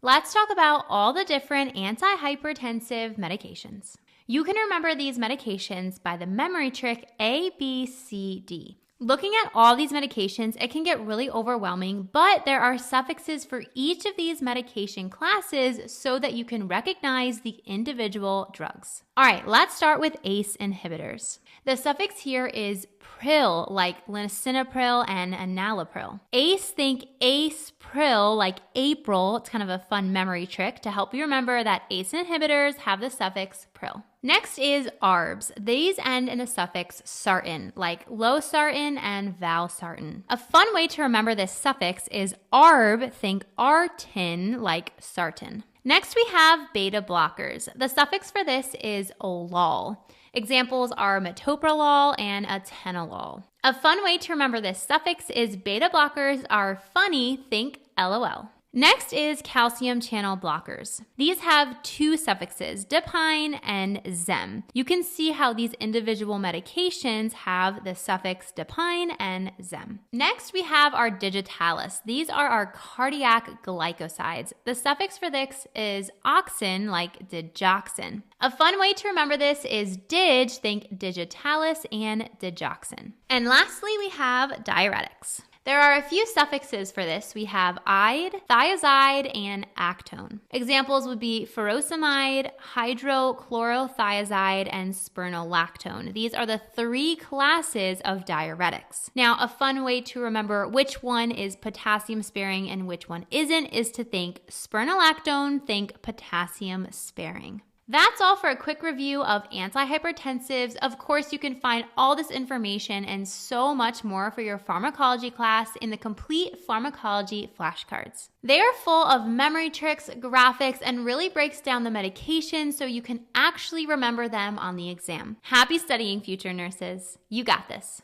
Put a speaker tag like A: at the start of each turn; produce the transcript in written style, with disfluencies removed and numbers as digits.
A: Let's talk about all the different antihypertensive medications. You can remember these medications by the memory trick A, B, C, D. Looking at all these medications, it can get really overwhelming, but there are suffixes for each of these medication classes so that you can recognize the individual drugs. All right, let's start with ACE inhibitors. The suffix here is pril, like lisinopril and enalapril. ACE, think ace-pril, like April. It's kind of a fun memory trick to help you remember that ACE inhibitors have the suffix pril. Next is ARBs. These end in the suffix sartan, like losartan and valsartan. A fun way to remember this suffix is ARB, think artin, like sartan. Next we have beta blockers. The suffix for this is olol. Examples are metoprolol and atenolol. A fun way to remember this suffix is beta blockers are funny, think LOL. Next is calcium channel blockers. These have two suffixes, dipine and zem. You can see how these individual medications have the suffix dipine and zem. Next, we have our digitalis. These are our cardiac glycosides. The suffix for this is oxin, like digoxin. A fun way to remember this is dig, think digitalis and digoxin. And lastly, we have diuretics. There are a few suffixes for this. We have ide, thiazide, and actone. Examples would be furosemide, hydrochlorothiazide, and spironolactone. These are the three classes of diuretics. Now, a fun way to remember which one is potassium sparing and which one isn't is to think spironolactone, think potassium sparing. That's all for a quick review of antihypertensives. Of course, you can find all this information and so much more for your pharmacology class in the complete pharmacology flashcards. They are full of memory tricks, graphics, and really breaks down the medication so you can actually remember them on the exam. Happy studying, future nurses. You got this.